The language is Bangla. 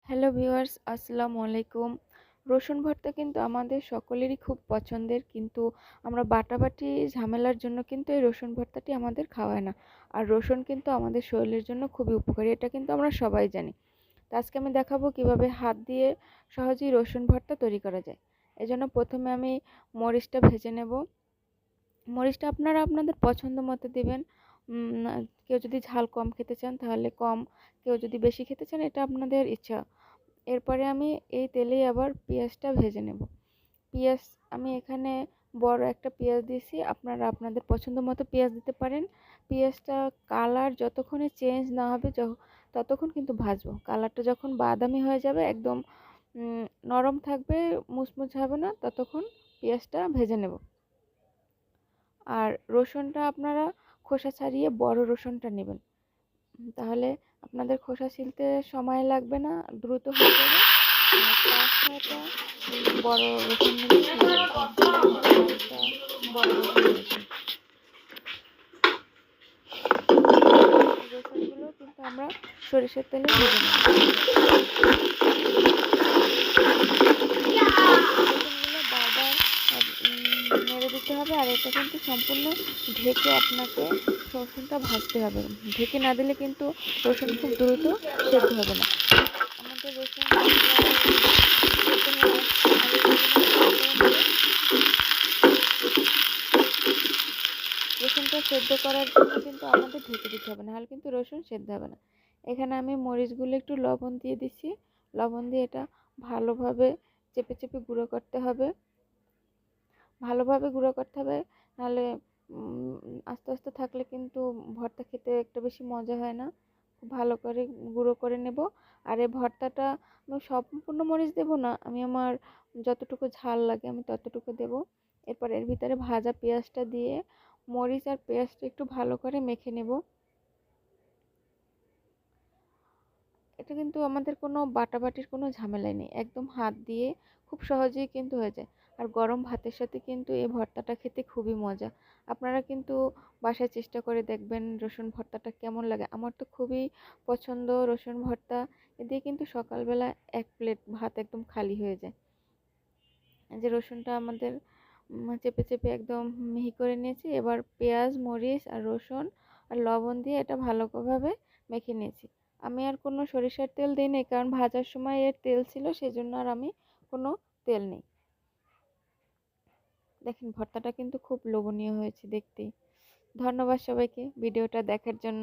হ্যালো ভিউয়ার্স, আসসালামু আলাইকুম। রসুন ভর্তা কিন্তু আমাদের সকলেরই খুব পছন্দের, কিন্তু আমরা বাটাবাটি ঝামেলার জন্য কিন্তু এই রসুন ভর্তাটি আমাদের খাওয়ায় না। আর রসুন কিন্তু আমাদের শরীরের জন্য খুবই উপকারী, এটা কিন্তু আমরা সবাই জানি। তো আজকে আমি দেখাবো কিভাবে হাত দিয়ে সহজেই রসুন ভর্তা তৈরি করা যায়। এজন্য প্রথমে আমি মরিচটা ভেজে নেব। মরিচটা আপনারা আপনাদের পছন্দ মতো দেবেন। কেউ যদি ঝাল কম খেতে চান তাহলে কম, কেউ যদি বেশি খেতে চান এটা আপনাদের ইচ্ছা। এরপরে আমি এই তেলেই আবার পেঁয়াজটা ভেজে নেব। পেঁয়াজ আমি এখানে বড় একটা পেঁয়াজ দিয়েছি, আপনারা আপনাদের পছন্দ মতো পেঁয়াজ দিতে পারেন। পেঁয়াজটা কালার যতক্ষণে চেঞ্জ না হবে ততক্ষণ কিন্তু ভাজবো। কালারটা যখন বাদামি হয়ে যাবে, একদম নরম থাকবে, মুচমুচে হবে না, ততক্ষণ পেঁয়াজটা ভেজে নেব। আর রসুনটা আপনারা খোসা ছাড়িয়ে বড় রসুনটা নেবেন, তাহলে আপনাদের খোসা ছিলতে সময় লাগবে না, দ্রুত হয়ে যাবে। আর পাঁচটা বড় রসুন নিলেই হয়ে যাবে। তার জন্য আমি পাঁচটা বড় রসুন নিয়েছি। রসুনগুলো কিন্তু আমরা সরিষার তেলে ভেজে নেব। রসুনগুলো বারবার নেড়ে দিতে হবে, আর এটা কিন্তু সম্পূর্ণ ঢেকে আপনাকে রসুনটা ভাজতে হবে। ঢেকে না দিলে কিন্তু রসুন খুব দ্রুত সেদ্ধ হবে না। আমাদের রসুন রসুনটা সেদ্ধ করার জন্য কিন্তু আমাদের ঢেকে দিতে হবে, নাহলে কিন্তু রসুন সেদ্ধ হবে না। এখানে আমি মরিচগুলো একটু লবণ দিয়ে দিচ্ছি। লবণ দিয়ে এটা ভালোভাবে চেপে চেপে গুঁড়ো করতে হবে, নাহলে আস্তে আস্তে থাকলে কিন্তু ভর্তা খেতে একটা বেশি মজা হয় না। খুব ভালো করে গুঁড়ো করে নেব। আর এই ভর্তাটা আমি সম্পূর্ণ মরিচ দেব না, আমি আমার যতটুকু ঝাল লাগে আমি ততটুকু দেব। এরপর এর ভিতরে ভাজা পেঁয়াজটা দিয়ে মরিচ আর পেঁয়াজটা একটু ভালো করে মেখে নেব। এটা কিন্তু আমাদের কোনো বাটাবাটির কোনো ঝামেলাই নেই, একদম হাত দিয়ে খুব সহজেই কিন্তু হয়ে যায়। আর গরম ভাতের সাথে কিন্তু এই ভর্তাটা খেতে খুবই মজা। আপনারা কিন্তু বাসায় চেষ্টা করে দেখবেন রসুন ভর্তাটা কেমন লাগে। আমার তো খুবই পছন্দ রসুন ভর্তা। এ দিয়ে কিন্তু সকালবেলা এক প্লেট ভাত একদম খালি হয়ে যায়। এই যে রসুনটা আমাদের চেপে চেপে একদম মিহি করে নিয়েছি। এবার পেঁয়াজ, মরিচ আর রসুন আর লবণ দিয়ে এটা ভালোভাবে মেখে নিয়েছি। আমি আর কোনো সরিষার তেল দিইনি, কারণ ভাজার সময় এর তেল ছিল, সেজন্য আর আমি কোনো তেল নেই। দেখেন ভর্তাটা কিন্তু খুব লোভনীয় হয়েছে দেখতে। ধন্যবাদ সবাইকে ভিডিওটা দেখার জন্য।